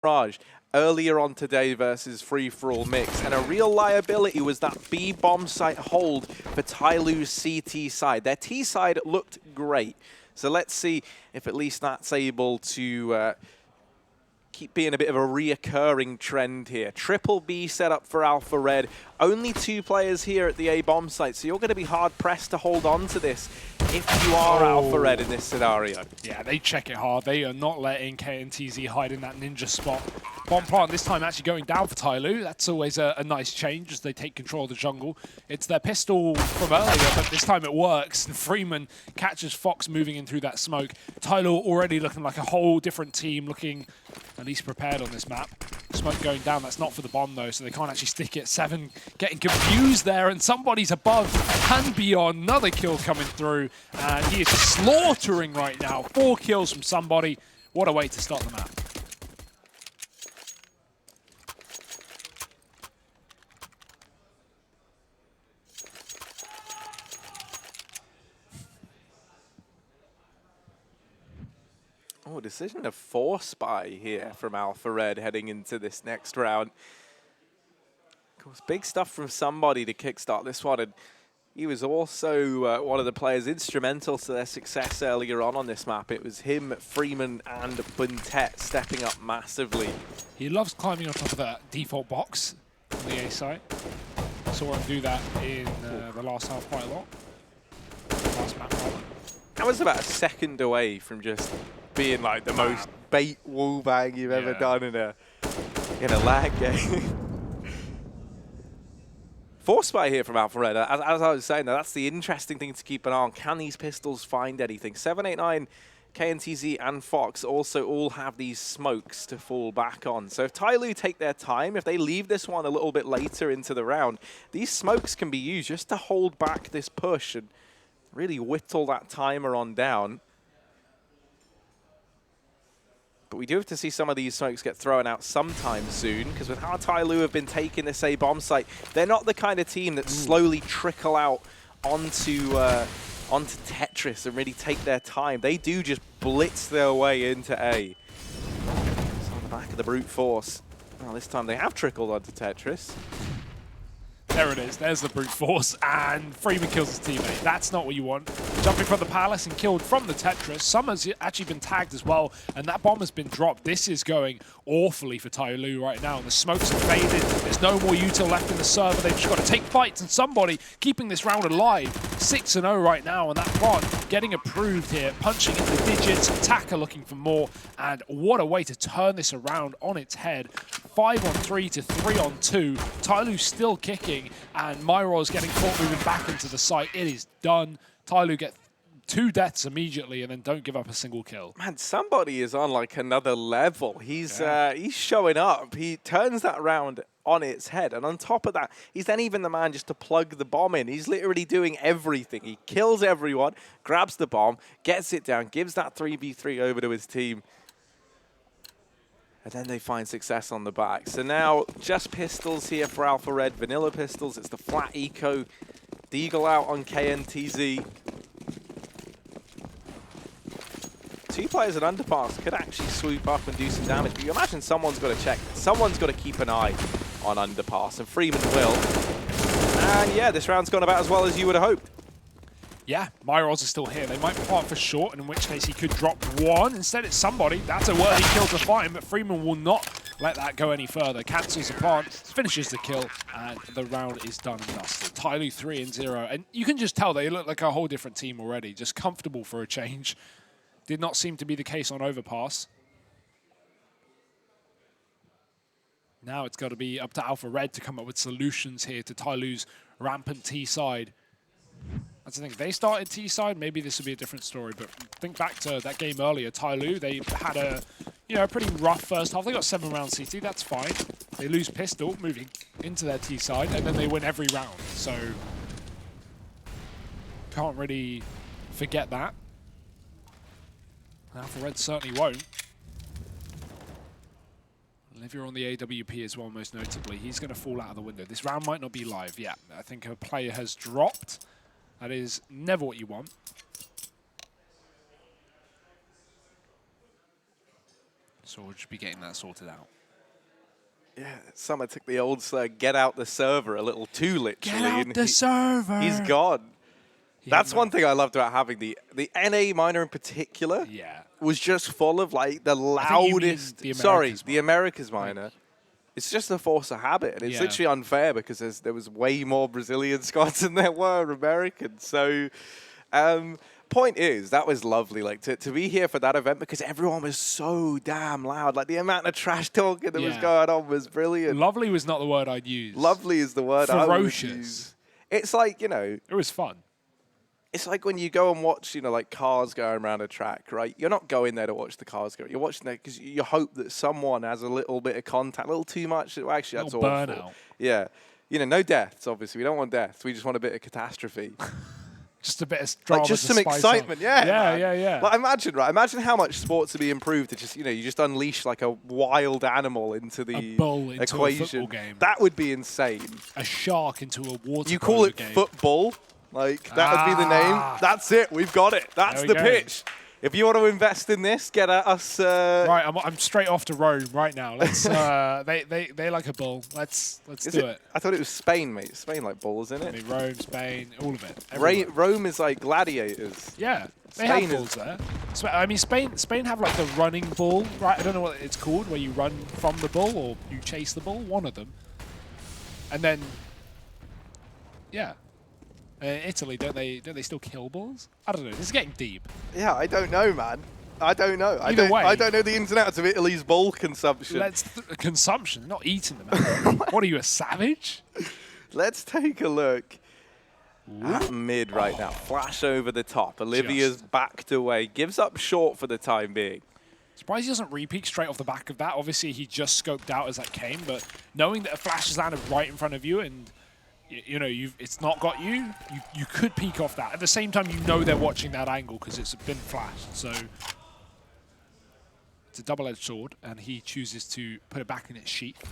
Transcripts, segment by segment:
Mirage earlier on today versus free-for-all mix, and a real liability was that B bomb site hold for TYLOO's CT side. Their T side looked great, so let's see if at least that's able to keep being a bit of a reoccurring trend here. Triple B set up for Alpha Red. Only 2 players here at the A bomb site, so you're going to be hard pressed to hold on to this if you are Alpha Red in this scenario. Yeah, they check it hard. They are not letting KNTZ hide in that ninja spot. Bomb plant this time actually going down for TYLOO. That's always a nice change as they take control of the jungle. It's their pistol from earlier, but this time it works. And Freeman catches Fox moving in through that smoke. TYLOO already looking like a whole different team, looking at least prepared on this map. Smoke going down. That's not for the bomb though, so they can't actually stick it. 7 getting confused there, and somebody's above and beyond. Another kill coming through, and he is slaughtering right now. 4 kills from somebody. What a way to start the map. Oh, decision to force buy here from Alpha Red heading into this next round. Of course, big stuff from somebody to kickstart this one, and he was also one of the players instrumental to their success earlier on this map. It was him, Freeman, and Buntet stepping up massively. He loves climbing on top of that default box on the A site. Saw him do that in the last half quite a lot. Last map. That was about a second away from just being like the most bait wallbang you've ever done in a lag game. Force buy here from Alpha Red. As I was saying, that's the interesting thing to keep an eye on. Can these pistols find anything? 789, KNTZ, and Fox also all have these smokes to fall back on. So if TYLOO take their time, if they leave this one a little bit later into the round, these smokes can be used just to hold back this push and really whittle that timer on down. But we do have to see some of these smokes get thrown out sometime soon, because with how TYLOO have been taking this A bomb site, they're not the kind of team that slowly trickle out onto Tetris and really take their time. They do just blitz their way into A. It's on the back of the brute force. Well, this time they have trickled onto Tetris. There it is. There's the brute force, and Freeman kills his teammate. That's not what you want. Jumping from the palace and killed from the Tetris. Summer's actually been tagged as well, and that bomb has been dropped. This is going awfully for TYLOO right now. The smokes have faded. There's no more util left in the server. They've just got to take fights, and somebody keeping this round alive. 6-0 right now, and that plant getting approved here. Punching in the digits. Attacker looking for more, and what a way to turn this around on its head. 5-on-3 to 3-on-2. TYLOO still kicking, and Mirage getting caught moving back into the site. It is done. TYLOO get 2 deaths immediately and then don't give up a single kill. Man, somebody is on like another level. He's showing up. He turns that round on its head, and on top of that, he's then even the man just to plug the bomb in. He's literally doing everything. He kills everyone, grabs the bomb, gets it down, gives that 3v3 over to his team. And then they find success on the back. So now, just pistols here for Alpha Red. Vanilla pistols. It's the flat eco. Deagle out on KNTZ. 2 players at underpass could actually swoop up and do some damage. But you imagine someone's got to check. Someone's got to keep an eye on underpass. And Freeman will. And yeah, this round's gone about as well as you would have hoped. Yeah, Mirage is still here. They might plant for short, and in which case he could drop 1. Instead, it's somebody. That's a worthy kill to find, but Freeman will not let that go any further. Cancels the plant, finishes the kill, and the round is done and dusted. TYLOO 3-0, and you can just tell they look like a whole different team already. Just comfortable for a change. Did not seem to be the case on Overpass. Now it's got to be up to Alpha Red to come up with solutions here to TYLOO's rampant T side. That's the thing. If they started T side, maybe this would be a different story. But think back to that game earlier. TYLOO, they had a pretty rough first half. They got 7 rounds CT. That's fine. They lose pistol, moving into their T side, and then they win every round. So can't really forget that. Alpha Red certainly won't. Olivia on the AWP as well, most notably. He's going to fall out of the window. This round might not be live yet. I think a player has dropped. That is never what you want. So we'll just be getting that sorted out. Yeah, Summer took the old get out the server a little too literally. Get out the server! He's gone. Yeah, That's one thing I loved about having the NA minor in particular. Yeah. Was just full of like the loudest. The Americas minor. It's just a force of habit, and it's literally unfair because there was way more Brazilian squads than there were Americans. So, point is, that was lovely. Like to be here for that event because everyone was so damn loud. Like the amount of trash talking that was going on was brilliant. Lovely was not the word I'd use. Lovely is the word I would use. It's like, you know, it was fun. It's like when you go and watch, you know, like cars going around a track, right? You're not going there to watch the cars go. You're watching there because you hope that someone has a little bit of contact, a little too much. Well, actually, that's awful. Burnout. Yeah. You know, no deaths, obviously. We don't want deaths. We just want a bit of catastrophe. Just a bit of drama. Like just some excitement, yeah. Like imagine, right? Imagine how much sports would be improved to just, you know, you just unleash like a wild animal into the into equation. A football game. That would be insane. A shark into a water. You call it game. football? Like, that would be the name. That's it. We've got it. That's the pitch. If you want to invest in this, get at us. Right, I'm straight off to Rome right now. Let's. They like a bull. Let's do it. I thought it was Spain, mate. Spain like bulls, isn't it? I mean, Rome, Spain, all of it. Rome is like gladiators. Yeah, they have bulls there. I mean, Spain have like the running bull, right? I don't know what it's called, where you run from the bull or you chase the bull. One of them. And then, yeah. Italy, don't they still kill bulls? I don't know. This is getting deep. Yeah, I don't know, man. I don't know. I don't know the ins and outs of Italy's bull consumption. Consumption, not eating them. What are you, a savage? Let's take a look at mid right now. Flash over the top. Olivia's backed away. Gives up short for the time being. Surprised he doesn't re-peek straight off the back of that. Obviously, he just scoped out as that came, but knowing that a flash has landed right in front of you and you know, it's not got you, you could peek off that. At the same time, you know they're watching that angle because it's been flashed. So it's a double-edged sword, and he chooses to put it back in its sheath.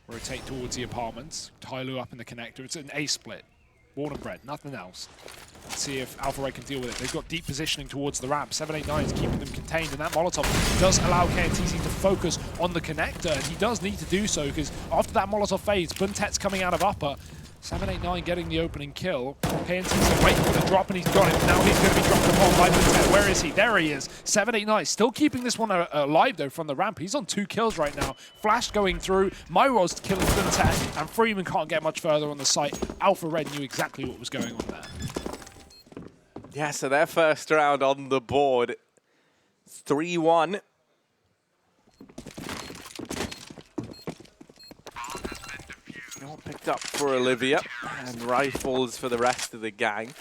Rotate towards the apartments. TYLOO up in the connector. It's an A-split. Born and bred, nothing else. Let's see if ALPHA Red can deal with it. They've got deep positioning towards the ramp. 789 is keeping them contained, and that Molotov does allow KNTZ to focus on the connector, and he does need to do so because after that Molotov fades, Buntet's coming out of upper. 789 getting the opening kill. KNTZ waiting for the drop, and he's got it. Now he's going to be dropped upon by Buntet. Where is he? There he is. 789 still keeping this one alive, though, from the ramp. He's on 2 kills right now. Flash going through. Mirage killing Buntet, and Freeman can't get much further on the site. ALPHA Red knew exactly what was going on there. Yeah, so their first round on the board. 3-1. All picked up for Olivia, and rifles for the rest of the gang.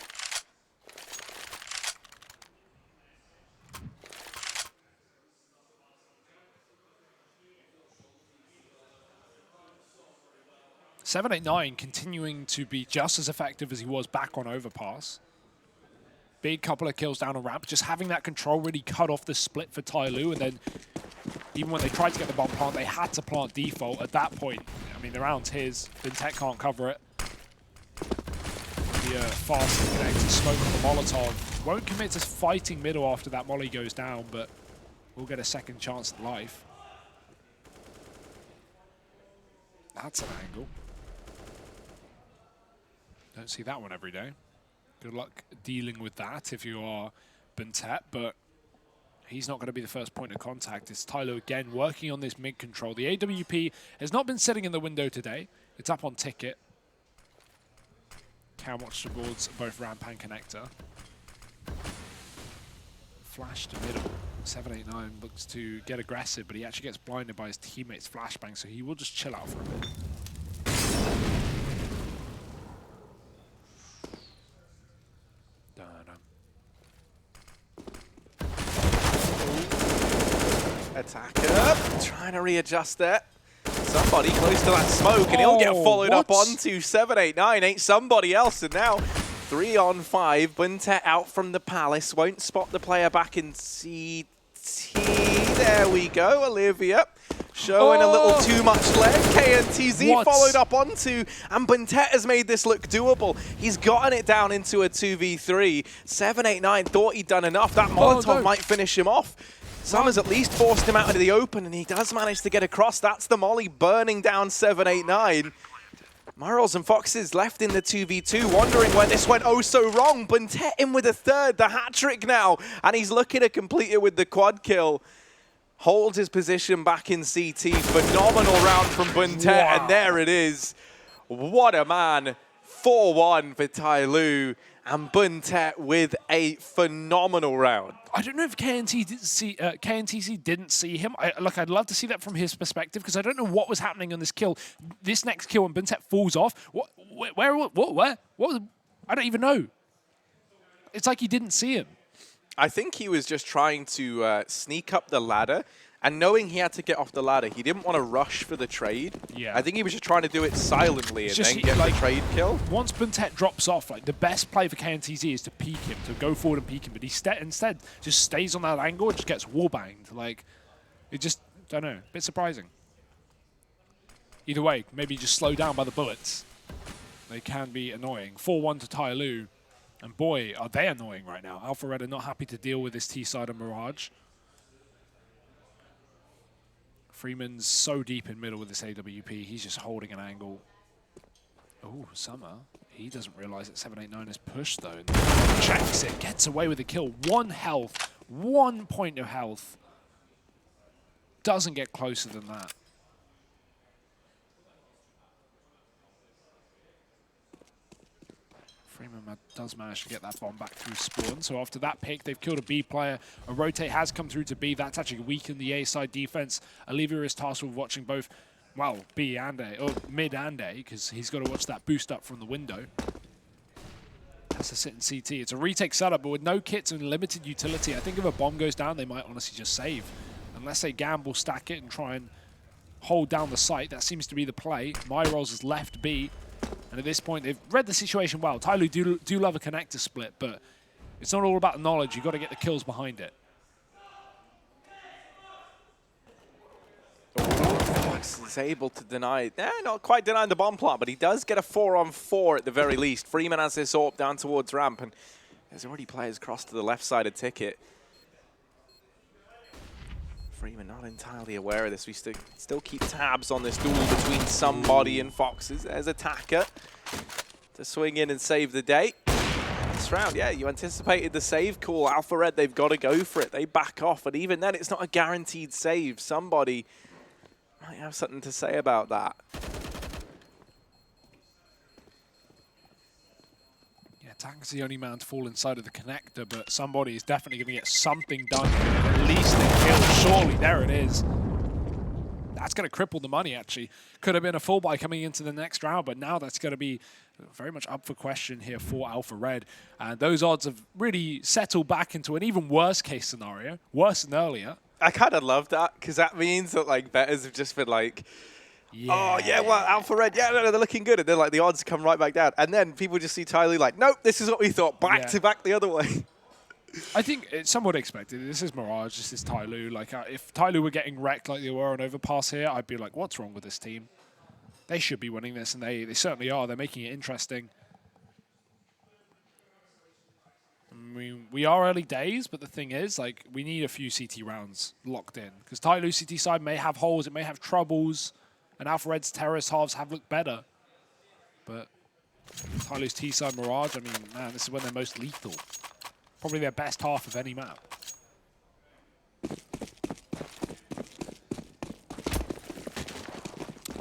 .789 continuing to be just as effective as he was back on overpass. Big couple of kills down a ramp, just having that control really cut off the split for TYLOO, and then even when they tried to get the bomb plant, they had to plant default at that point. I mean, the round's his. Bintech can't cover it. The fast connected smoke on the Molotov. Won't commit to fighting middle after that molly goes down, but we'll get a second chance at life. That's an angle. Don't see that one every day. Good luck dealing with that if you are Buntet, but he's not going to be the first point of contact. It's TYLOO again working on this mid control. The AWP has not been sitting in the window today. It's up on ticket. Can watch towards both ramp and connector. Flash to middle. 789 looks to get aggressive, but he actually gets blinded by his teammate's flashbang, so he will just chill out for a bit. Attacker, trying to readjust there. Somebody close to that smoke, and he'll get followed up onto 789. Ain't somebody else, and now 3 on 5. Buntet out from the Palace, won't spot the player back in CT. There we go, Olivia. Showing a little too much leg. KNTZ followed up onto, and Buntet has made this look doable. He's gotten it down into a 2v3. 789 thought he'd done enough. That Molotov might finish him off. Summers at least forced him out into the open, and he does manage to get across. That's the molly burning down 789. Mirage and Foxes left in the 2v2, wondering where this went oh so wrong. Buntet in with a third, the hat-trick now, and he's looking to complete it with the quad kill. Holds his position back in CT. Phenomenal round from Buntet, wow. and there it is. What a man. 4-1 for TYLOO, and Buntet with a phenomenal round. I don't know if KNTC didn't see him. I'd love to see that from his perspective, because I don't know what was happening on this kill. This next kill, and Buntet falls off. What was, I don't even know. It's like he didn't see him. I think he was just trying to sneak up the ladder, and knowing he had to get off the ladder, he didn't want to rush for the trade. Yeah. I think he was just trying to do it silently and just, then get the trade kill. Once Buntet drops off, like the best play for KNTZ is to peek him, to go forward and peek him, but he instead just stays on that angle and just gets wallbanged. Like, it just, don't know, a bit surprising. Either way, maybe just slow down by the bullets. They can be annoying. 4-1 to TYLOO, and boy, are they annoying right now. ALPHA Red are not happy to deal with this T-side of Mirage. Freeman's so deep in middle with this AWP, he's just holding an angle. Oh, Summer, he doesn't realize that 789 is pushed though. Checks it, gets away with the kill. 1 health, 1 point of health. Doesn't get closer than that. Freeman does manage to get that bomb back through spawn. So after that pick, they've killed a B player. A rotate has come through to B. That's actually weakened the A side defense. Olivia is tasked with watching both, well, B and A, or mid and A, because he's got to watch that boost up from the window. Has to sit in CT. It's a retake setup, but with no kits and limited utility, I think if a bomb goes down, they might honestly just save. Unless they gamble, stack it, and try and hold down the site. That seems to be the play. Mirage has left B. And at this point, they've read the situation well. TYLOO do love a connector split, but it's not all about the knowledge. You've got to get the kills behind it. Fox is able to deny, not quite denying the bomb plant, but he does get a 4-on-4 at the very least. Freeman has this AWP down towards ramp, and there's already players crossed to the left side of ticket. Freeman not entirely aware of this. We still keep tabs on this duel between Somebody and Foxes. There's Attacker to swing in and save the day. This round, yeah, you anticipated the save call. ALPHA Red, they've got to go for it. They back off, and even then, it's not a guaranteed save. Somebody might have something to say about that. Tanker's the only man to fall inside of the connector, but Somebody is definitely going to get something done here. At least a kill, surely. There it is. That's going to cripple the money, actually. Could have been a full buy coming into the next round, but now that's going to be very much up for question here for ALPHA Red. And those odds have really settled back into an even worse case scenario, worse than earlier. I kind of love that, because that means that like bettors have just been like, yeah. Oh, yeah, well, ALPHA Red, yeah, no, they're looking good. And then, like, the odds come right back down. And then people just see TYLOO like, nope, this is what we thought. Back to back the other way. I think it's somewhat expected. This is Mirage, this is TYLOO. Like, if TYLOO were getting wrecked like they were on Overpass here, I'd be like, what's wrong with this team? They should be winning this, and they certainly are. They're making it interesting. I mean, we are early days, but the thing is, like, we need a few CT rounds locked in. Because TYLOO CT side may have holes, it may have troubles. And ALPHA Red's terrorist halves have looked better. But TYLOO's T-side Mirage, I mean, man, this is when they're most lethal. Probably their best half of any map.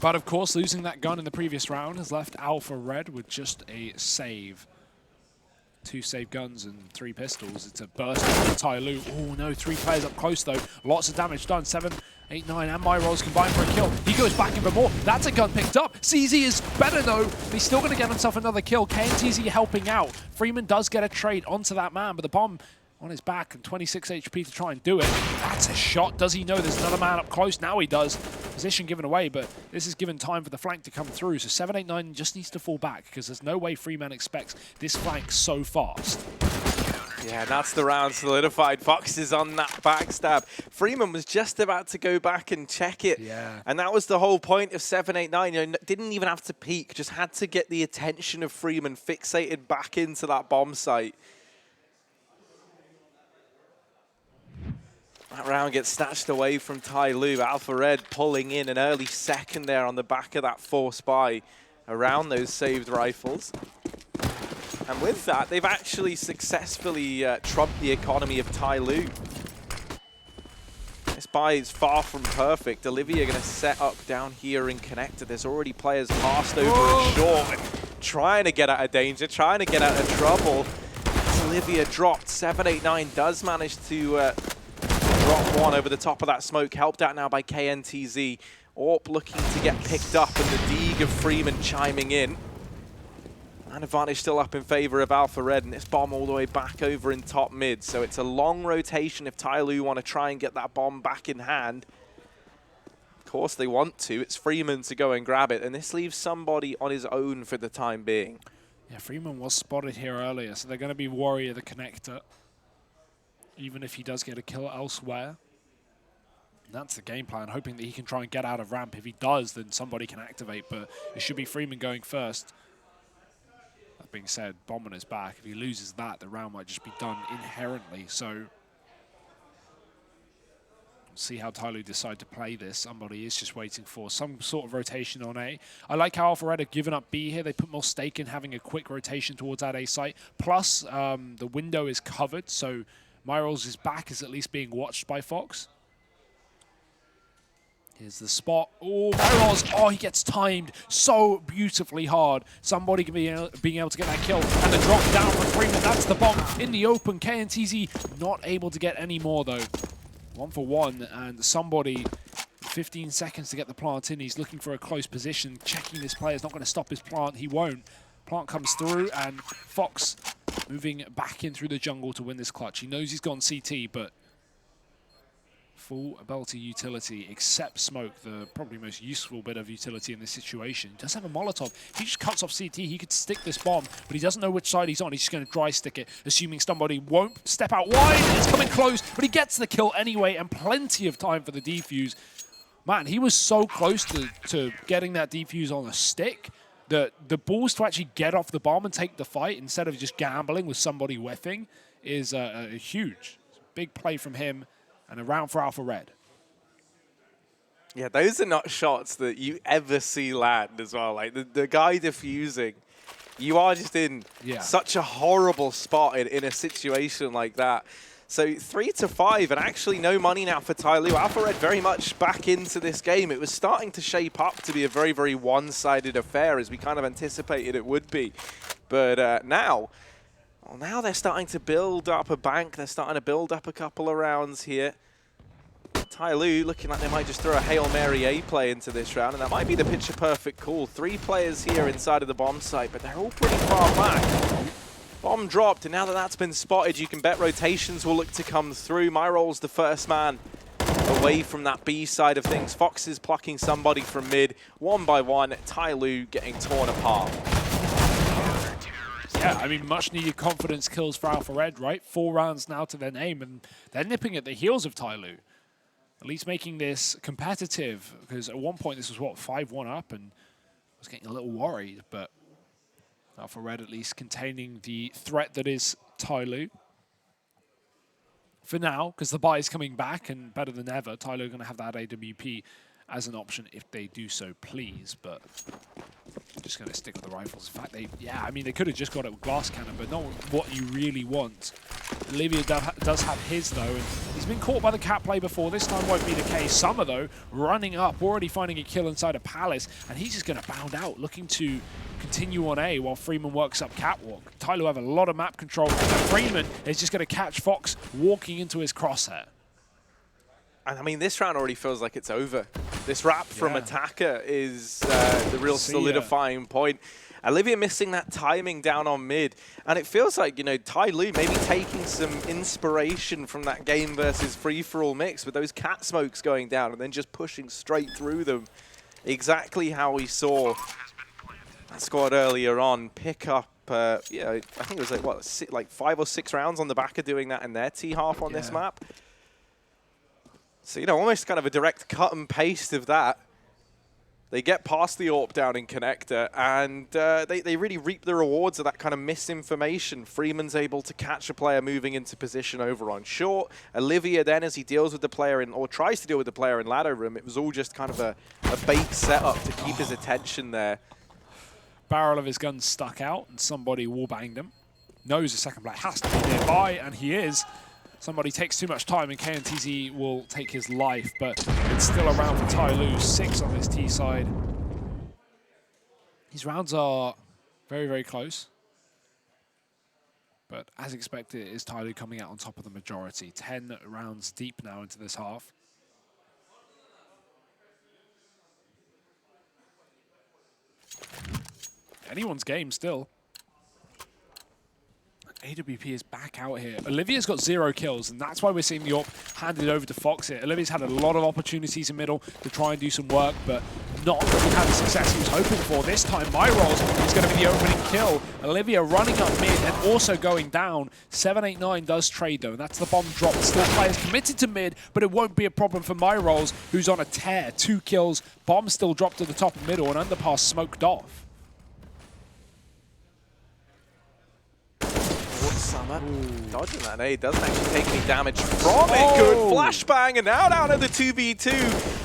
But of course, losing that gun in the previous round has left ALPHA Red with just a save. 2 save guns and 3 pistols. It's a burst from TYLOO. Oh no, 3 players up close though. Lots of damage done. 7, 8, 9, and Mirage combined for a kill. He goes back in for more. That's a gun picked up. CZ is better though. He's still going to get himself another kill. KNTZ helping out. Freeman does get a trade onto that man, but the bomb on his back and 26 HP to try and do it. That's a shot. Does he know there's another man up close? Now he does. Position given away, but this is given time for the flank to come through. So 789 just needs to fall back because there's no way Freeman expects this flank so fast. Yeah, that's the round solidified. Foxes on that backstab. Freeman was just about to go back and check it. Yeah. And that was the whole point of 789. You know, didn't even have to peek, just had to get the attention of Freeman fixated back into that bomb site. That round gets snatched away from TYLOO. Alpha Red pulling in an early second there on the back of that force buy around those saved rifles. And with that, they've actually successfully trumped the economy of TYLOO. This buy is far from perfect. Olivia going to set up down here in connector. There's already players passed over and short, trying to get out of danger, trying to get out of trouble. As Olivia dropped, 789 does manage to drop one over the top of that smoke, helped out now by KNTZ. AWP looking to get picked up, and the Deeg of Freeman chiming in. And advantage still up in favor of Alpha Red, and this bomb all the way back over in top mid. So it's a long rotation if TYLOO want to try and get that bomb back in hand. Of course they want to. It's Freeman to go and grab it, and this leaves somebody on his own for the time being. Yeah, Freeman was spotted here earlier, so they're going to be wary of the connector, even if he does get a kill elsewhere. And that's the game plan, hoping that he can try and get out of ramp. If he does, then somebody can activate, but it should be Freeman going first. That being said, bomb on his back. If he loses that, the round might just be done inherently. So we'll see how TYLOO decide to play this. Somebody is just waiting for some sort of rotation on A. I like how Alpha Red have given up B here. They put more stake in having a quick rotation towards that A site. Plus, the window is covered, so Mirage' back is at least being watched by Fox. Here's the spot. Oh, Mirage. Oh, he gets timed so beautifully hard. Somebody being able to get that kill. And the drop down from Freeman. That's the bomb in the open. KNTZ not able to get any more, though. 1 for 1. And somebody, 15 seconds to get the plant in. He's looking for a close position. Checking this player's not going to stop his plant. He won't. Plant comes through. And Fox moving back in through the jungle to win this clutch. He knows he's gone CT, but full ability utility, except smoke, the probably most useful bit of utility in this situation. He does have a Molotov. If he just cuts off CT, he could stick this bomb, but he doesn't know which side he's on. He's just going to dry stick it, assuming somebody won't step out wide. It's coming close, but he gets the kill anyway, and plenty of time for the defuse. Man, he was so close to getting that defuse on a stick that the balls to actually get off the bomb and take the fight instead of just gambling with somebody whiffing is a huge. Big play from him. And a round for Alpha Red. Yeah, those are not shots that you ever see land as well. Like the guy defusing, you are just in such a horrible spot in a situation like that. So 3 to 5, and actually no money now for TYLOO. Alpha Red very much back into this game. It was starting to shape up to be a very, very one-sided affair, as we kind of anticipated it would be. But now they're starting to build up a bank. They're starting to build up a couple of rounds here. TYLOO looking like they might just throw a Hail Mary A play into this round, and that might be the picture-perfect call. 3 players here inside of the bomb site, but they're all pretty far back. Bomb dropped, and now that that's been spotted, you can bet rotations will look to come through. Myroll's the first man away from that B side of things. Fox is plucking somebody from mid, 1 by 1. TYLOO getting torn apart. Yeah, I mean, much needed confidence kills for Alpha Red, right? 4 rounds now to their name, and they're nipping at the heels of TYLOO. At least making this competitive, because at one point this was, what, 5-1 up, and I was getting a little worried, but Alpha Red at least containing the threat that is TYLOO. For now, because the buy is coming back, and better than ever, TYLOO are going to have that AWP as an option if they do so, please, but just going to stick with the rifles. In fact, I mean, they could have just got it with glass cannon, but not what you really want. Olivia does have his, though, and he's been caught by the cat play before. This time won't be the case. Summer, though, running up, already finding a kill inside a Palace, and he's just going to bound out, looking to continue on A while Freeman works up catwalk. TYLOO have a lot of map control, and Freeman is just going to catch Fox walking into his crosshair. And I mean, this round already feels like it's over. This wrap from Attacker is the real solidifying point. Olivia missing that timing down on mid. And it feels like, you know, TYLOO maybe taking some inspiration from that game versus free-for-all mix with those cat smokes going down and then just pushing straight through them. Exactly how we saw that squad earlier on pick up, I think it was like, what, like 5 or 6 rounds on the back of doing that in their T-half on this map. So, you know, almost kind of a direct cut and paste of that. They get past the AWP down in connector, and they really reap the rewards of that kind of misinformation. Freeman's able to catch a player moving into position over on short. Olivia then, as he deals with the player in, or tries to deal with the player in ladder room, it was all just kind of a bait setup to keep his attention there. Barrel of his gun stuck out, and somebody wallbanged him. Knows the second player has to be nearby, and he is. Somebody takes too much time, and KNTZ will take his life, but it's still around for TYLOO. 6 on this T side. These rounds are very, very close. But as expected, it is TYLOO coming out on top of the majority. 10 rounds deep now into this half. Anyone's game still. AWP is back out here. Olivia's got 0 kills, and that's why we're seeing the AWP handed over to Fox here. Olivia's had a lot of opportunities in middle to try and do some work, but not really had the success he was hoping for. This time, Mirage is going to be the opening kill. Olivia running up mid and also going down. 789 does trade, though, and that's the bomb drop. Still players committed to mid, but it won't be a problem for Mirage, who's on a tear. 2 kills. Bomb still dropped to the top of middle, and underpass smoked off. Summer dodging that nade, doesn't actually take any damage from it. Good flashbang, and now down at the 2v2.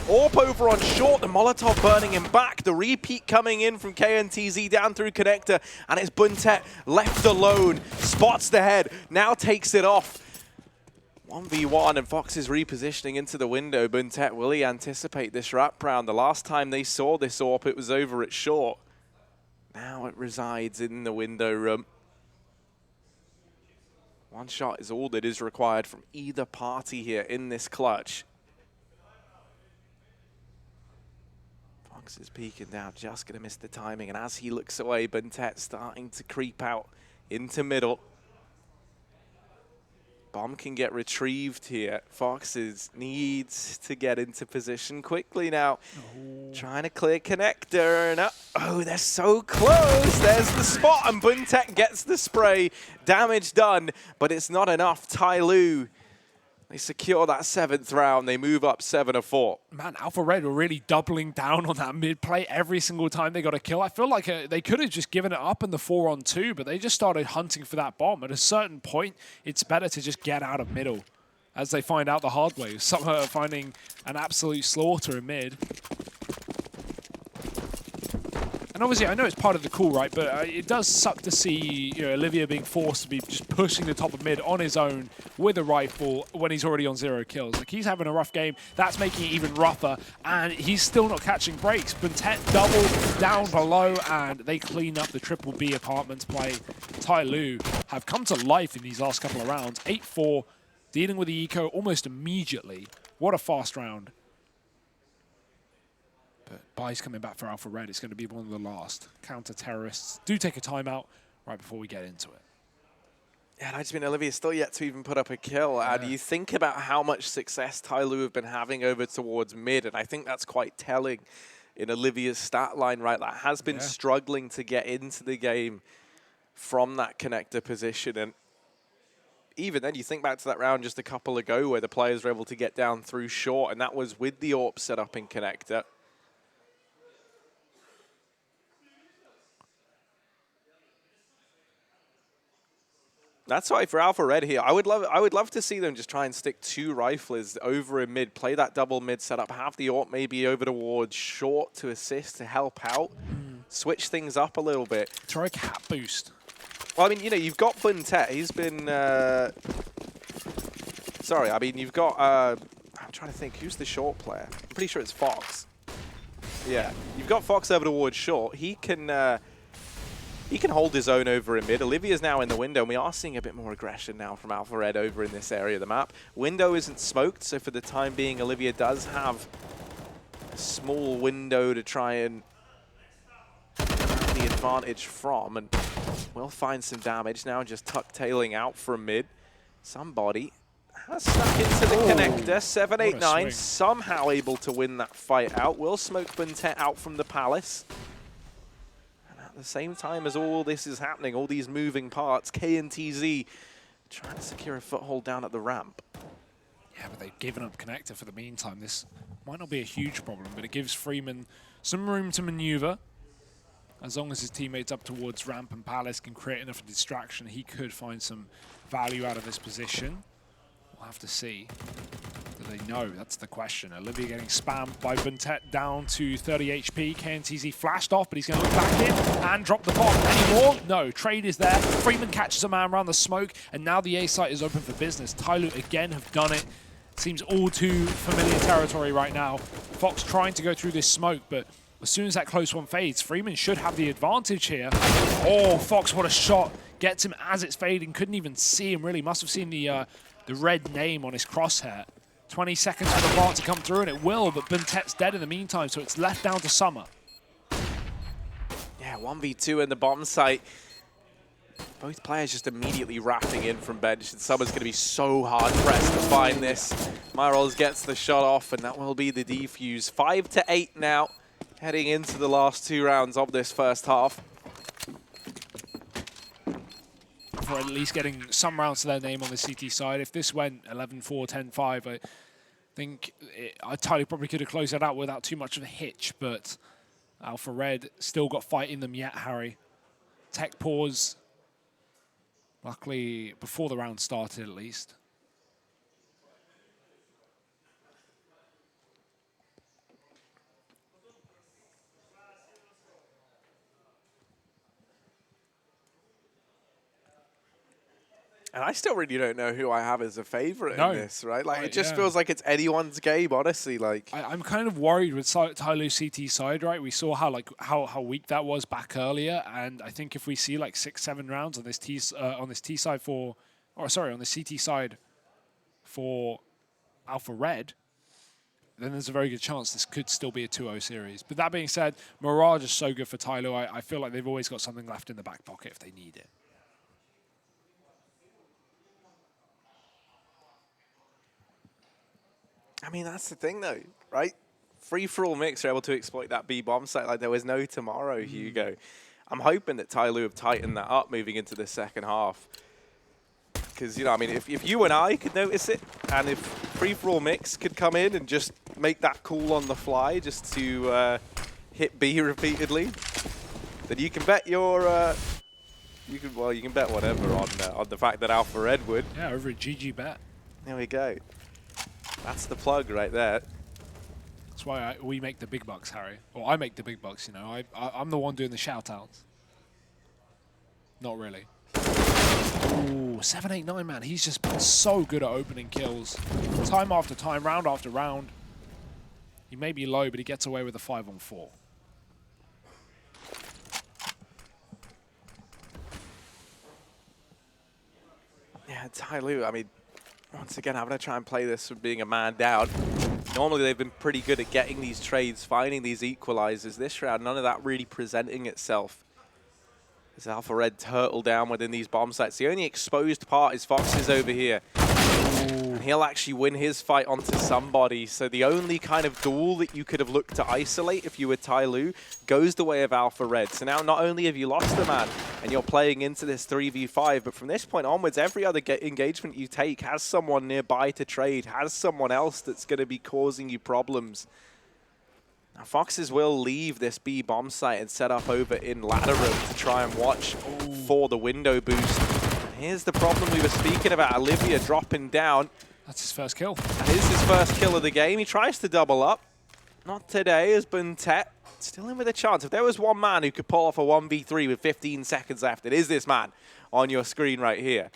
AWP over on short, the Molotov burning him back. The repeat coming in from KNTZ down through connector, and it's Buntet left alone. Spots the head, now takes it off. 1v1, and Fox is repositioning into the window. Buntet, will he anticipate this wrap round? The last time they saw this AWP, it was over at short. Now it resides in the window room. One shot is all that is required from either party here in this clutch. Fox is peeking down, just going to miss the timing. And as he looks away, Buntet starting to creep out into middle. Bomb can get retrieved here. Fox needs to get into position quickly now. Trying to clear connector. And oh, they're so close. There's the spot, and Buntet gets the spray. Damage done, but it's not enough. TYLOO, they secure that 7th round. They move up 7-4. Man, ALPHA Red were really doubling down on that mid play every single time they got a kill. I feel like they could have just given it up in the 4-on-2, but they just started hunting for that bomb. At a certain point, it's better to just get out of middle, as they find out the hard way. Some are finding an absolute slaughter in mid. And obviously, I know it's part of the cool, right? But it does suck to see, you know, Olivia being forced to be just pushing the top of mid on his own with a rifle when he's already on 0 kills. Like, he's having a rough game. That's making it even rougher, and he's still not catching breaks. Buntet double down below, and they clean up the Triple B apartments play. TYLOO have come to life in these last couple of rounds. 8-4, dealing with the eco almost immediately. What a fast round. But Bai's coming back for ALPHA Red. It's going to be one of the last. Counter-terrorists do take a timeout right before we get into it. Yeah, and I just mean Olivia's still yet to even put up a kill. Yeah. And you think about how much success TYLOO have been having over towards mid, and I think that's quite telling in Olivia's stat line, right? That has been struggling to get into the game from that connector position. And even then, you think back to that round just a couple ago where the players were able to get down through short, and that was with the AWP set up in connector. That's why for ALPHA Red here, I would love to see them just try and stick 2 riflers over in mid, play that double mid setup, have the AWP maybe over towards short to assist, to help out, switch things up a little bit. Throw a cat boost. Well, I mean, you know, you've got Buntet. He's been... sorry, I mean, you've got... I'm trying to think, who's the short player? I'm pretty sure it's Fox. Yeah, you've got Fox over towards short. He can hold his own over in mid. Olivia's now in the window, and we are seeing a bit more aggression now from ALPHA Red over in this area of the map. Window isn't smoked, so for the time being, Olivia does have a small window to try and have the advantage from, and we'll find some damage now, just tuck-tailing out from mid. Somebody has stuck into the connector. 789 somehow able to win that fight out. Will smoke Buntet out from the palace. At the same time as all this is happening, all these moving parts, KNTZ trying to secure a foothold down at the ramp. Yeah, but they've given up connector for the meantime. This might not be a huge problem, but it gives Freeman some room to maneuver. As long as his teammates up towards ramp and Palace can create enough distraction, he could find some value out of this position. We'll have to see. Do they know? That's the question. Olivia getting spammed by Buntet down to 30 HP. KNTZ flashed off, but he's going to look back in and drop the bomb. Any more? No. Trade is there. Freeman catches a man around the smoke, and now the A site is open for business. TYLOO again have done it. Seems all too familiar territory right now. Fox trying to go through this smoke, but as soon as that close one fades, Freeman should have the advantage here. Oh, Fox, what a shot. Gets him as it's fading. Couldn't even see him, really. Must have seen the red name on his crosshair. 20 seconds for the plant to come through, and it will, but Buntet's dead in the meantime, so it's left down to Summer. Yeah, 1v2 in the bottom site. Both players just immediately rafting in from bench, and Summer's going to be so hard-pressed to find this. Mirage gets the shot off, and that will be the defuse. 5-8 now, heading into the last 2 rounds of this first half. For at least getting some rounds to their name on the CT side. If this went 11-4, 10-5, I think TYLOO probably could have closed it out without too much of a hitch, but ALPHA Red still got fight in them yet, Harry. Tech pause, luckily before the round started at least. And I still really don't know who I have as a favorite in this, right? Like, it just feels like it's anyone's game, honestly. Like, I'm kind of worried with TYLOO CT side, right? We saw how weak that was back earlier, and I think if we see like 6-7 rounds on this T side for, or sorry, on the CT side for ALPHA Red, then there's a very good chance this could still be a 2-0 series. But that being said, Mirage is so good for TYLOO. I feel like they've always got something left in the back pocket if they need it. I mean, that's the thing, though, right? Free-for-all mix are able to exploit that B-bomb site like there was no tomorrow, Hugo. I'm hoping that TYLOO have tightened that up moving into the second half. Because, you know, I mean, if you and I could notice it, and if free-for-all mix could come in and just make that call on the fly just to hit B repeatedly, then you can bet your... you can bet whatever on the fact that ALPHA Red would. Yeah, over a GG bet. There we go. That's the plug right there. That's why we make the big bucks, Harry. Or I make the big bucks, you know. I'm the one doing the shout-outs. Not really. Ooh, 7-8-9, man. He's just been so good at opening kills. Time after time, round after round. He may be low, but he gets away with a 5-on-4. Yeah, TYLOO, I mean, once again, I'm going to try and play this from being a man down. Normally, they've been pretty good at getting these trades, finding these equalizers. This round, none of that really presenting itself. As ALPHA Red turtle down within these bomb sites. The only exposed part is Fox's over here. And he'll actually win his fight onto somebody. So the only kind of duel that you could have looked to isolate if you were TYLOO goes the way of ALPHA Red. So now not only have you lost the man and you're playing into this 3v5, but from this point onwards, every other engagement you take has someone nearby to trade, has someone else that's going to be causing you problems. Now, Foxes will leave this B bomb site and set up over in ladder room to try and watch for the window boost. Here's the problem we were speaking about. Olivia dropping down. That's his first kill. That is his first kill of the game. He tries to double up. Not today, as Buntet still in with a chance. If there was one man who could pull off a 1v3 with 15 seconds left, it is this man on your screen right here.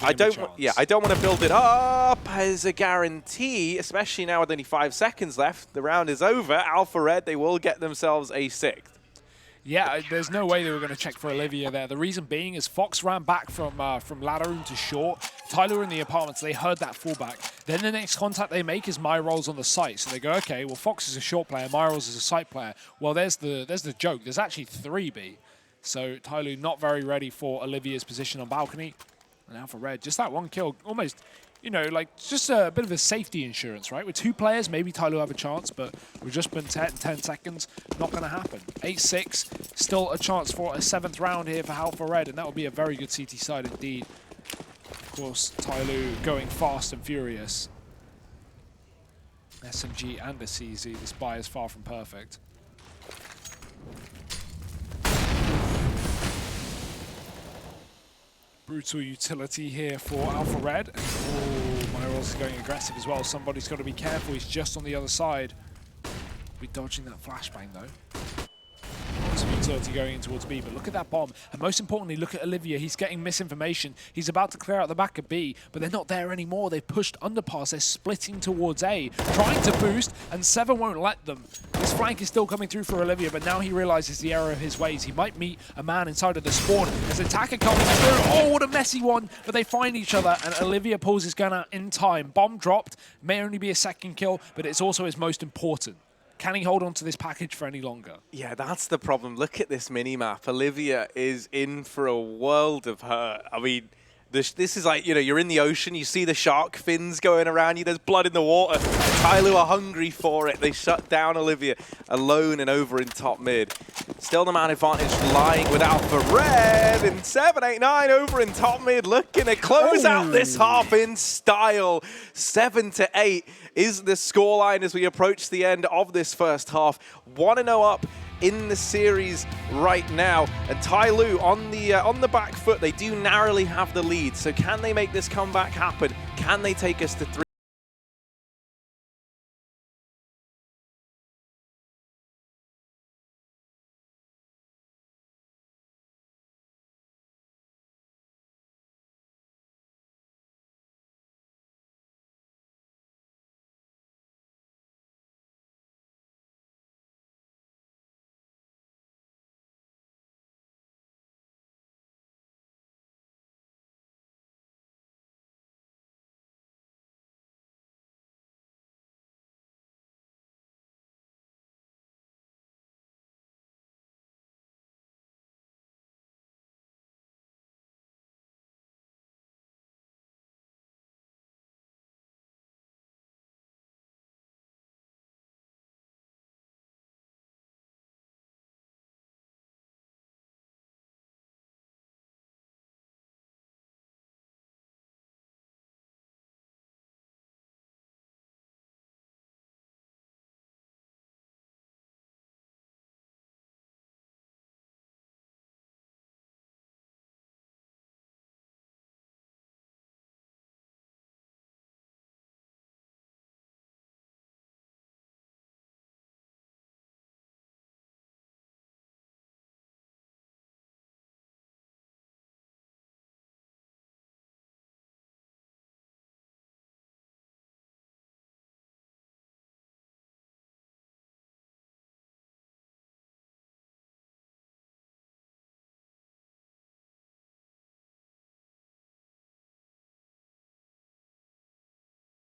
I don't want to build it up as a guarantee, especially now with only 5 seconds left. The round is over. ALPHA Red, they will get themselves a 6th. Yeah, there's no way they were going to check for Olivia there. The reason being is Fox ran back from ladder room to short. TYLOO in the apartments, they heard that fallback. Then the next contact they make is Mirage on the site. So they go, okay, well, Fox is a short player, Mirage is a site player. Well, there's the joke. There's actually 3B. So TYLOO not very ready for Olivia's position on balcony. And ALPHA Red, just that one kill, almost, you know, like just a bit of a safety insurance, right? With 2 players, maybe TYLOO have a chance, but we've just been 10 seconds, not going to happen. 8-6, still a chance for a 7th round here for ALPHA Red, and that would be a very good CT side indeed. Of course, TYLOO going fast and furious. SMG and a CZ, this buy is far from perfect. Brutal utility here for ALPHA Red. Oh, Mirage is going aggressive as well. Somebody's got to be careful. He's just on the other side. Be dodging that flashbang though. Lots of utility going in towards B, but look at that bomb. And most importantly, look at Olivia. He's getting misinformation. He's about to clear out the back of B, but they're not there anymore. They've pushed underpass. They're splitting towards A, trying to boost, and Seven won't let them. This flank is still coming through for Olivia, but now he realizes the error of his ways. He might meet a man inside of the spawn. As attacker comes through. Oh, what a messy one. But they find each other, and Olivia pulls his gun out in time. Bomb dropped. May only be a second kill, but it's also his most important. Can he hold on to this package for any longer? Yeah, that's the problem. Look at this mini-map. Olivia is in for a world of hurt. I mean, this is like, you know, you're in the ocean, you see the shark fins going around you, there's blood in the water. TYLOO are hungry for it. They shut down Olivia alone and over in top mid. Still the man advantage lying with ALPHA Red, and 789 over in top mid, looking to close out this half in style. 7-8 is the scoreline as we approach the end of this first half. 1-0 up in the series right now, and TYLOO on the back foot. They do narrowly have the lead, so can they make this comeback happen? Can they take us to 3?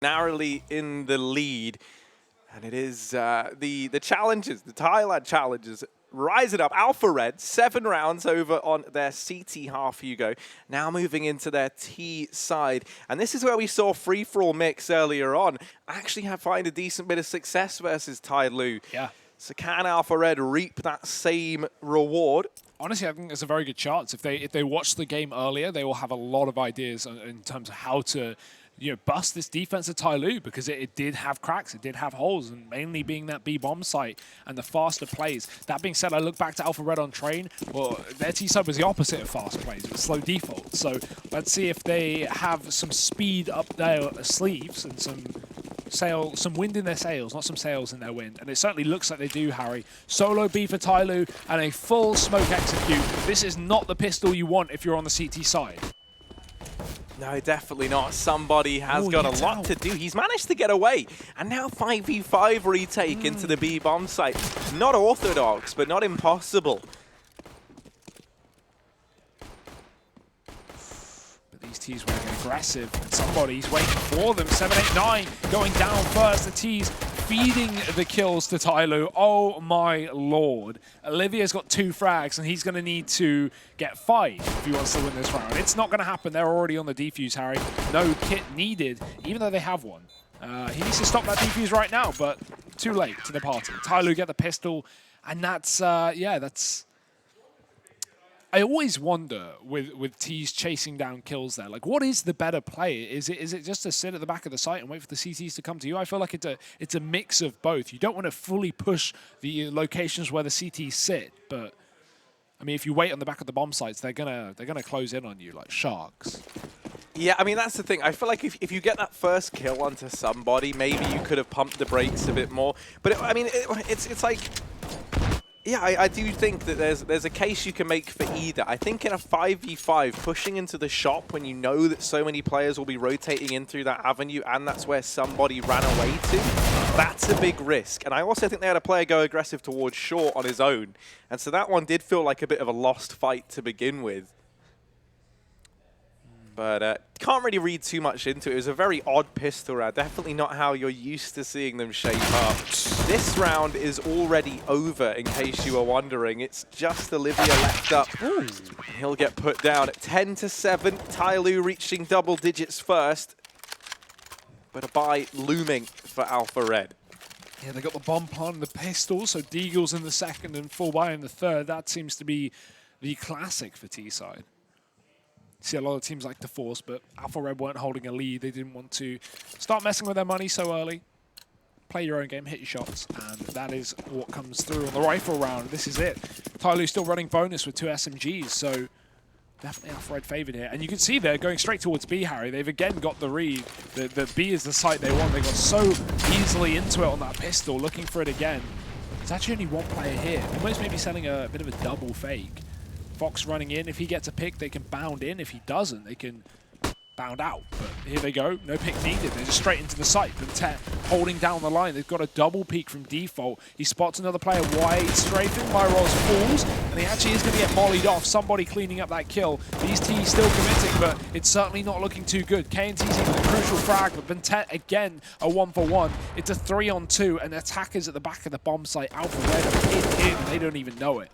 Narrowly in the lead, and it is the challenges, the Thailand challenges, rising up. ALPHA Red, 7 rounds over on their CT half, Hugo. Now moving into their T side, and this is where we saw free-for-all mix earlier on actually find a decent bit of success versus TYLOO. Yeah. So can ALPHA Red reap that same reward? Honestly, I think there's a very good chance. If they watch the game earlier, they will have a lot of ideas in terms of how to, you know, bust this defense of TYLOO, because it did have cracks, it did have holes, and mainly being that B bomb site and the faster plays. That being said, I look back to ALPHA Red on train. Well, their T side was the opposite of fast plays, with slow default. So let's see if they have some speed up their sleeves and some wind in their sails, not some sails in their wind. And it certainly looks like they do, Harry. Solo B for TYLOO and a full smoke execute. This is not the pistol you want if you're on the CT side. No, definitely not. Somebody has got a lot to do. He's managed to get away. And now 5v5 retake into the B bomb site. Not orthodox, but not impossible. But these T's were aggressive, and somebody's waiting for them. 789 going down first. The T's feeding the kills to TYLOO. Oh my lord. Olivia's got 2 frags, and he's going to need to get 5 if he wants to win this round. It's not going to happen. They're already on the defuse, Harry. No kit needed, even though they have one. He needs to stop that defuse right now, but too late to the party. TYLOO get the pistol, and that's, yeah, that's... I always wonder with T's chasing down kills there, like, what is the better play? Is it just to sit at the back of the site and wait for the CTs to come to you? I feel like it's a mix of both. You don't want to fully push the locations where the CTs sit, but I mean, if you wait on the back of the bomb sites, they're gonna close in on you like sharks. Yeah, I mean, that's the thing. I feel like if you get that first kill onto somebody, maybe you could have pumped the brakes a bit more. But I mean, it's like, yeah, I do think that there's a case you can make for either. I think in a 5v5, pushing into the shop when you know that so many players will be rotating in through that avenue, and that's where somebody ran away to, that's a big risk. And I also think they had a player go aggressive towards short on his own. And so that one did feel like a bit of a lost fight to begin with. But can't really read too much into it. It was a very odd pistol round. Definitely not how you're used to seeing them shape up. This round is already over, in case you were wondering. It's just Olivia left up. He'll get put down at 10-7. TYLOO reaching double digits first. But a bye looming for ALPHA Red. Yeah, they got the bomb plant and the pistol, so Deagle's in the second and full buy in the third. That seems to be the classic for T-side. See, a lot of teams like to force, but ALPHA Red weren't holding a lead. They didn't want to start messing with their money so early. Play your own game, hit your shots, and that is what comes through on the rifle round. This is it. TYLOO still running bonus with 2 SMGs, so definitely ALPHA Red favored here. And you can see they're going straight towards B, Harry. They've again got the read. The B is the site they want. They got so easily into it on that pistol, looking for it again. There's actually only one player here. Almost maybe selling a bit of a double fake. Fox running in. If he gets a pick, they can bound in. If he doesn't, they can bound out. But here they go. No pick needed. They're just straight into the site. Quintet holding down the line. They've got a double peek from default. He spots another player wide strafing. Mirage falls, and he actually is going to get mollied off. Somebody cleaning up that kill. These T still committing, but it's certainly not looking too good. KNT's even a crucial frag, but Quintet again a 1-for-1. It's a 3-on-2, and attackers at the back of the bomb site. ALPHA Red are pinned in. They don't even know it.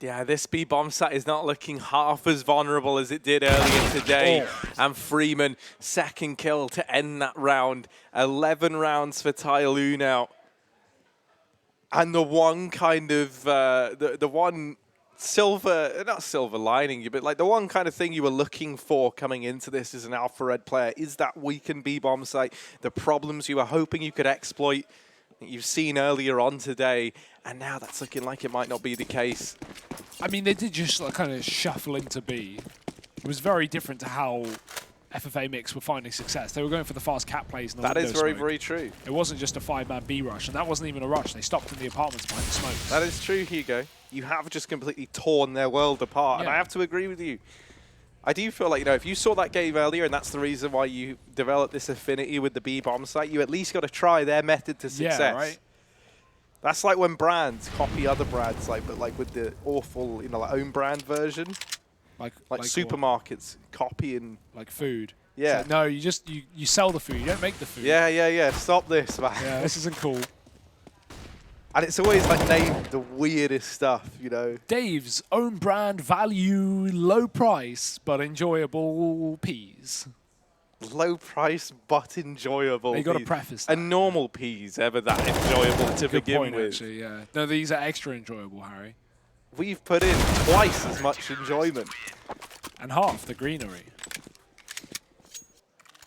Yeah, this B bomb site is not looking half as vulnerable as it did earlier today. And Freeman, second kill to end that round. 11 rounds for TYLOO now. And the one kind of, the one silver, not silver lining, but like the one kind of thing you were looking for coming into this as an ALPHA Red player is that weakened B bomb site. The problems you were hoping you could exploit, that you've seen earlier on today. And now that's looking like it might not be the case. I mean, they did just like kind of shuffle into B. It was very different to how FFA Mix were finding success. They were going for the fast cat plays. And the that is very, smoke. very true. It wasn't just a 5-man B rush, and that wasn't even a rush. They stopped in the apartments behind the smoke. That is true, Hugo. You have just completely torn their world apart, and I have to agree with you. I do feel like, you know, if you saw that game earlier and that's the reason why you developed this affinity with the B bomb site, you at least got to try their method to success. Yeah, right. That's like when brands copy other brands, but like with the awful, you know, like own brand version. Like supermarkets copying. Like food. Yeah. So, no, you sell the food. You don't make the food. Yeah. Stop this, man. Yeah, this isn't cool. And it's always like named the weirdest stuff, you know. Dave's own brand value, low price, but enjoyable peas. Low price but enjoyable. You got to preface that. And normal peas ever that enjoyable to begin with. Actually, yeah. No, these are extra enjoyable, Harry. We've put in twice as much enjoyment. And half the greenery.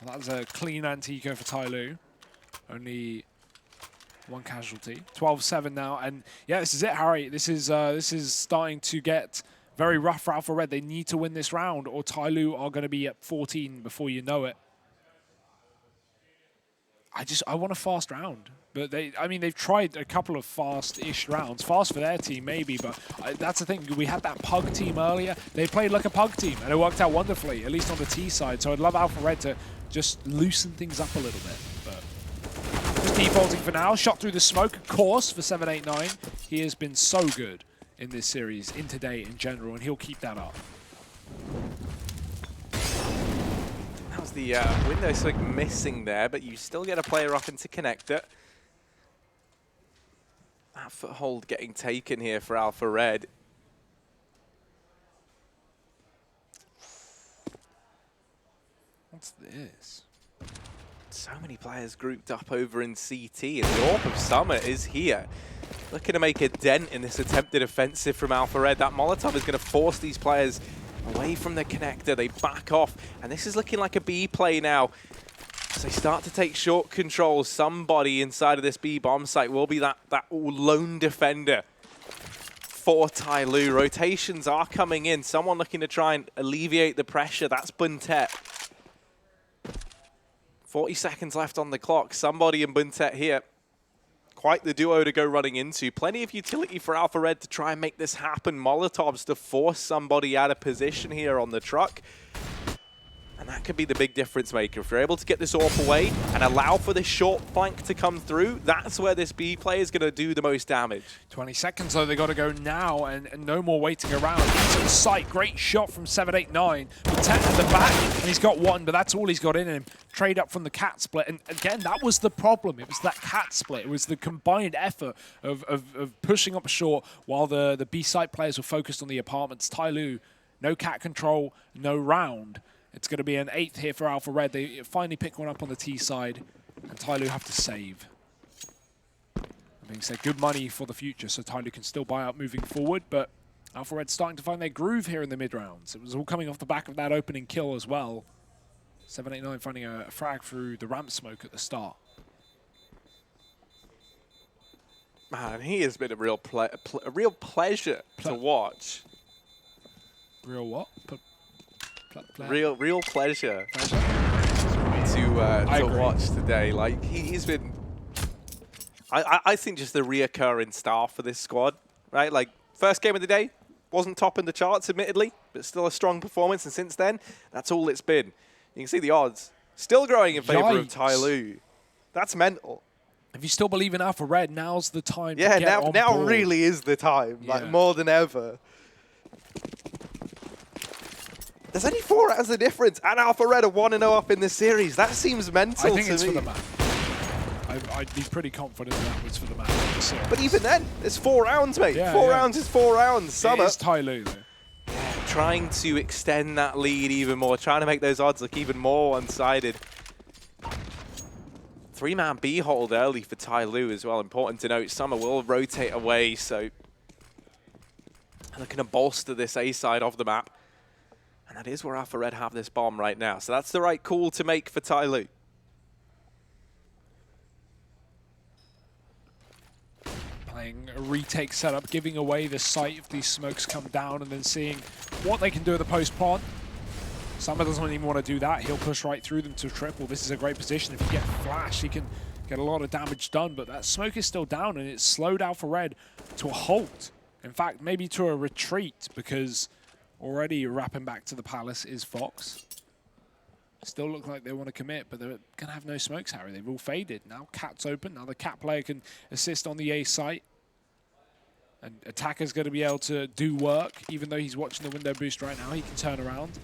Well, that was a clean anti-eco for TYLOO. Only one casualty. 12-7 now, and yeah, this is it, Harry. This is starting to get very rough for ALPHA Red. They need to win this round, or TYLOO are going to be at 14 before you know it. I want a fast round, but they've tried a couple of fast-ish rounds. Fast for their team, maybe, but that's the thing. We had that Pug team earlier. They played like a Pug team, and it worked out wonderfully, at least on the T side. So I'd love ALPHA Red to just loosen things up a little bit. But just defaulting for now. Shot through the smoke, of course, for 789. He has been so good in this series, in today in general, and he'll keep that up. That was the window something missing there, but you still get a player up into connect it. That foothold getting taken here for ALPHA Red. What's this? So many players grouped up over in CT, and the Orb of Summer is here. Looking to make a dent in this attempted offensive from ALPHA Red. That Molotov is going to force these players away from the connector. They back off, and this is looking like a B play now. As they start to take short control, somebody inside of this B bomb site will be that lone defender. for TYLOO. Rotations are coming in. Someone looking to try and alleviate the pressure. That's Buntet. 40 seconds left on the clock. Somebody in Buntet here. Quite the duo to go running into. Plenty of utility for ALPHA Red to try and make this happen. Molotovs to force somebody out of position here on the truck. And that could be the big difference maker. If you're able to get this AWP away and allow for this short flank to come through, that's where this B play is going to do the most damage. 20 seconds, though. They got to go now and no more waiting around. Into the sight. Great shot from 789. Buntet at the back, and he's got one, but that's all he's got in him. Trade up from the cat split. And again, that was the problem. It was that cat split. It was the combined effort of pushing up short while the B site players were focused on the apartments. TYLOO, no cat control, no round. It's going to be an 8th here for ALPHA Red. They finally pick one up on the T side, and TYLOO have to save. That being said, good money for the future, so TYLOO can still buy out moving forward, but ALPHA Red starting to find their groove here in the mid-rounds. It was all coming off the back of that opening kill as well. 789 finding a frag through the ramp smoke at the start. Man, he has been a real pleasure to watch. Real what? Real pleasure to watch today. Like he's been, I think just the reoccurring star for this squad, right? Like first game of the day wasn't topping the charts, admittedly, but still a strong performance. And since then, that's all it's been. You can see the odds still growing in favor of TYLOO. That's mental. If you still believe in ALPHA Red, now's the time. Yeah, to get on now board. really is the time, like more than ever. There's only 4 rounds of difference, and ALPHA Red are 1-0 up in this series. That seems mental to me. I think it's for the map. I'd be pretty confident that was for the map. But even then, it's 4 rounds, mate. Yeah, 4 rounds is 4 rounds. Summer. It is TYLOO, though. Yeah, trying to extend that lead even more, trying to make those odds look even more one-sided. 3-man B hold early for TYLOO as well. Important to note, Summer will rotate away, so looking to bolster this A side of the map. And that is where ALPHA Red have this bomb right now. So that's the right call to make for TYLOO. Playing a retake setup, giving away the site if these smokes come down, and then seeing what they can do at the post-plant. Summer doesn't even want to do that. He'll push right through them to triple. This is a great position. If you get flash, he can get a lot of damage done, but that smoke is still down, and it's slowed ALPHA Red to a halt. In fact, maybe to a retreat, because already wrapping back to the palace is Fox. Still look like they want to commit, but they're going to have no smokes, Harry. They've all faded. Now Cat's open. Now the Cat player can assist on the A site. And Attacker's going to be able to do work. Even though he's watching the window boost right now, he can turn around.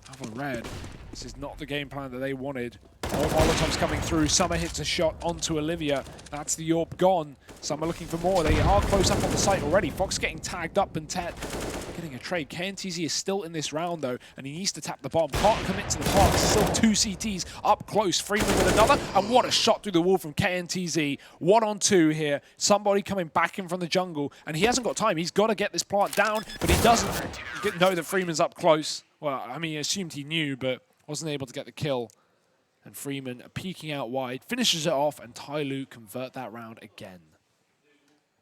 ALPHA Red, this is not the game plan that they wanted. More Molotovs coming through. Summer hits a shot onto Olivia. That's the AWP gone. Summer looking for more. They are close up on the site already. Fox getting tagged up, and Ted getting a trade. KNTZ is still in this round, though, and he needs to tap the bomb. Can't commit to the park. Still 2 CTs up close. Freeman with another, and what a shot through the wall from KNTZ. 1-on-2 here. Somebody coming back in from the jungle, and he hasn't got time. He's got to get this plant down, but he doesn't know that Freeman's up close. Well, I mean, he assumed he knew, but wasn't able to get the kill. And Freeman peeking out wide, finishes it off, and TYLOO convert that round again.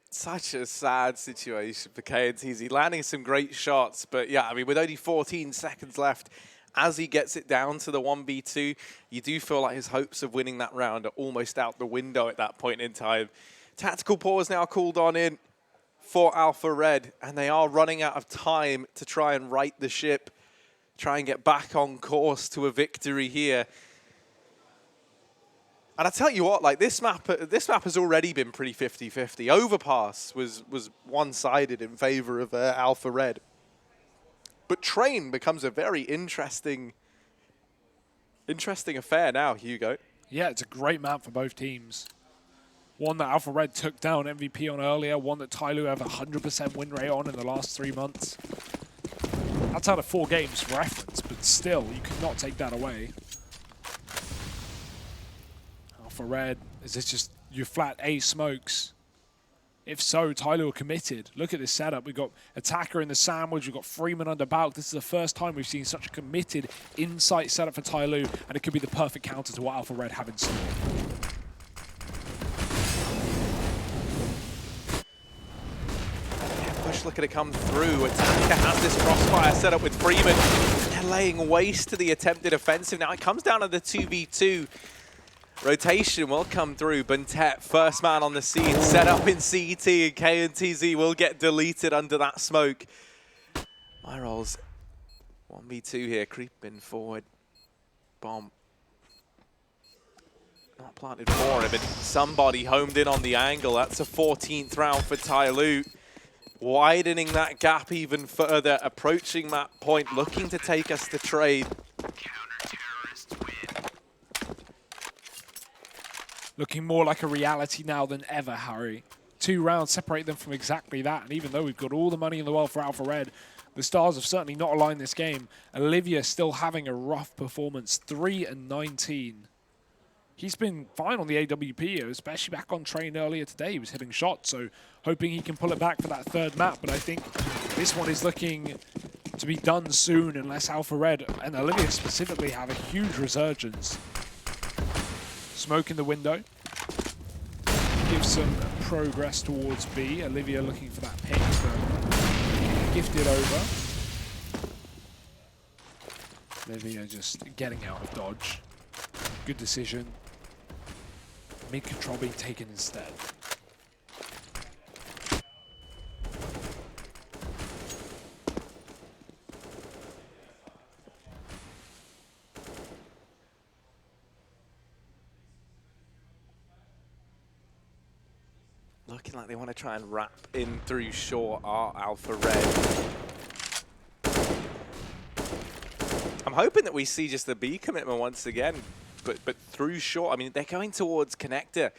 Such a sad situation for KNTZ, landing some great shots, but yeah, I mean, with only 14 seconds left, as he gets it down to the 1v2, you do feel like his hopes of winning that round are almost out the window at that point in time. Tactical pause now called on in for ALPHA Red, and they are running out of time to try and right the ship, try and get back on course to a victory here. And I tell you what, like this map has already been pretty 50-50. Overpass was one-sided in favor of ALPHA Red. But Train becomes a very interesting affair now, Hugo. Yeah, it's a great map for both teams. One that ALPHA Red took down MVP on earlier, one that TYLOO have a 100% win rate on in the last 3 months. That's out of 4 games for reference, but still, you could not take that away. ALPHA Red, is this just your flat A smokes? If so, TYLOO are committed. Look at this setup. We've got Attacker in the sandwich. We've got Freeman under Balk. This is the first time we've seen such a committed insight setup for TYLOO, and it could be the perfect counter to what ALPHA Red have in store. Mirage looking to come through. Attacker has this crossfire set up with Freeman. They're laying waste to the attempted offensive. Now it comes down to the 2v2. Rotation will come through. Buntet, first man on the scene, set up in CT, and KNTZ will get deleted under that smoke. My rolls 1v2 here, creeping forward. Bomb. Not planted for him, and somebody homed in on the angle. That's a 14th round for TYLOO. Widening that gap even further, approaching that point, looking to take us to trade. Looking more like a reality now than ever, Harry. 2 rounds separate them from exactly that, and even though we've got all the money in the world for ALPHA Red, the stars have certainly not aligned this game. Olivia still having a rough performance, 3-19. He's been fine on the AWP, especially back on train earlier today. He was hitting shots, so hoping he can pull it back for that 3rd map. But I think this one is looking to be done soon unless ALPHA Red and Olivia specifically have a huge resurgence. Smoke in the window. Give some progress towards B. Olivia looking for that pick, but gifted over. Olivia just getting out of dodge. Good decision. Mid-control being taken instead. Looking like they want to try and wrap in through short are ALPHA Red. I'm hoping that we see just the B commitment once again, but through short. I mean, they're going towards connector.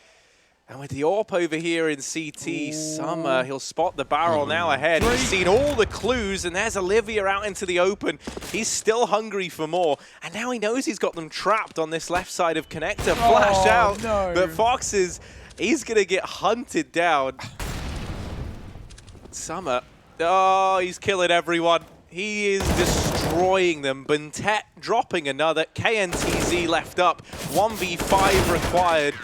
And with the AWP over here in CT, ooh. Summer, he'll spot the barrel now ahead. He's seen all the clues, and there's Olivia out into the open. He's still hungry for more, and now he knows he's got them trapped on this left side of connector. Flash out, no. But Fox he's going to get hunted down. Summer, oh, he's killing everyone. He is destroying them. Buntet dropping another. KNTZ left up. 1v5 required.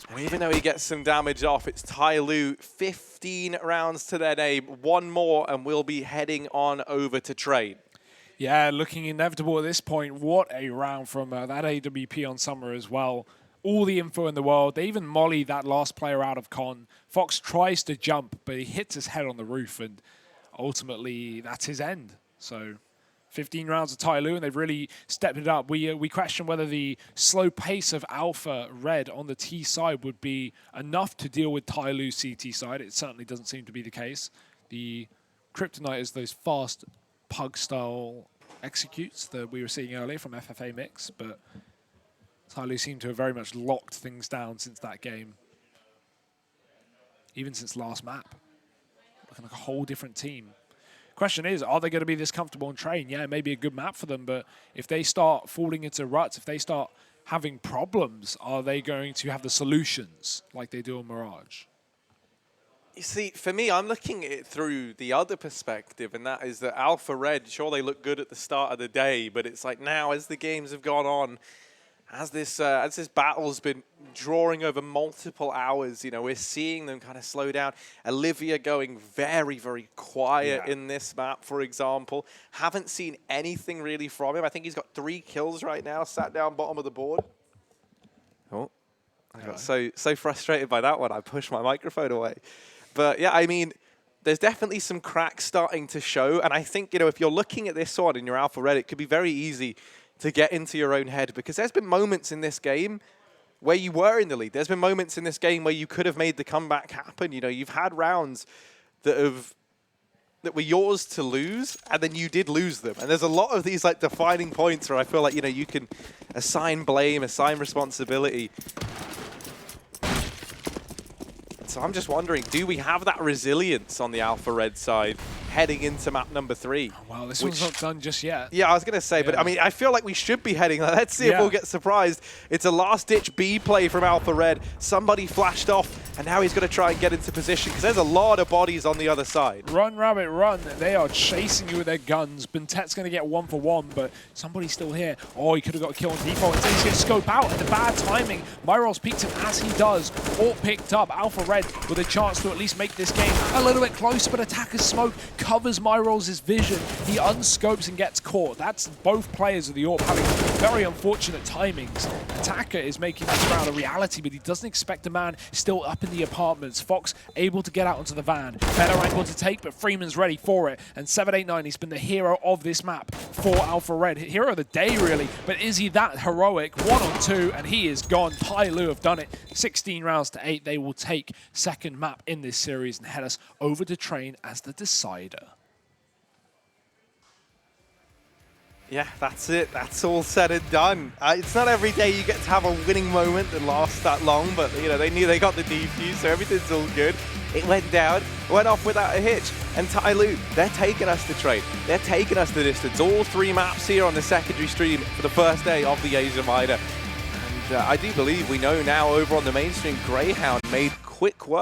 And even though he gets some damage off, it's TYLOO. 15 rounds to their name. 1 more, and we'll be heading on over to trade. Yeah, looking inevitable at this point. What a round from that AWP on Summer as well. All the info in the world. They even molly that last player out of con. Fox tries to jump, but he hits his head on the roof, and ultimately that's his end. So 15 rounds of TYLOO, and they've really stepped it up. We question whether the slow pace of ALPHA Red on the T side would be enough to deal with TYLOO CT side. It certainly doesn't seem to be the case. The kryptonite is those fast pug-style executes that we were seeing earlier from FFA Mix, but TYLOO seem to have very much locked things down since that game. Even since last map. Looking like a whole different team. Question is, are they going to be this comfortable on train? Yeah, it may be a good map for them, but if they start falling into ruts, if they start having problems, are they going to have the solutions like they do on Mirage? You see, for me, I'm looking at it through the other perspective, and that is that ALPHA Red, sure, they look good at the start of the day, but it's like now, as the games have gone on, as this battle's been drawing over multiple hours, you know, we're seeing them kind of slow down. Olivia going very, very quiet in this map, for example. Haven't seen anything really from him. I think he's got 3 kills right now, sat down bottom of the board. Oh, I got so frustrated by that one, I pushed my microphone away. But yeah, I mean, there's definitely some cracks starting to show. And I think, you know, if you're looking at this one in your ALPHA Red, it could be very easy to get into your own head, because there's been moments in this game where you were in the lead. There's been moments in this game where you could have made the comeback happen. You know, you've had rounds that were yours to lose, and then you did lose them. And there's a lot of these like defining points where I feel like, you know, you can assign blame, assign responsibility. So I'm just wondering, do we have that resilience on the ALPHA Red side? heading into map number 3. Well, this one's not done just yet. Yeah, I was going to say, but I mean, I feel like we should be heading. Let's see if we'll get surprised. It's a last-ditch B play from ALPHA Red. Somebody flashed off, and now he's going to try and get into position because there's a lot of bodies on the other side. Run, Rabbit, run. They are chasing you with their guns. Bentet's going to get 1 for 1, but somebody's still here. Oh, he could have got a kill on default. Instead, he's going to scope out, and the bad timing. Mirage peeks him as he does. All picked up. ALPHA Red with a chance to at least make this game a little bit closer, but Attacker's smoke covers Mirage's vision. He unscopes and gets caught. That's both players of the AWP having very unfortunate timings. Attacker is making this round a reality, but he doesn't expect a man still up in the apartments. Fox able to get out onto the van. Better angle to take, but Freeman's ready for it. And 789, he's been the hero of this map for ALPHA Red. Hero of the day, really. But is he that heroic? 1 on 2, and he is gone. TYLOO have done it. 16 rounds to 8. They will take second map in this series and head us over to Train as the decider. Yeah, that's it. That's all said and done. It's not every day you get to have a winning moment that lasts that long, but you know they knew they got the defuse, so everything's all good. It went down, went off without a hitch, and TYLOO, they're taking us to Trade. They're taking us the distance. All 3 maps here on the secondary stream for the first day of the Asia Minor. And I do believe we know now over on the mainstream, Greyhound made quick work.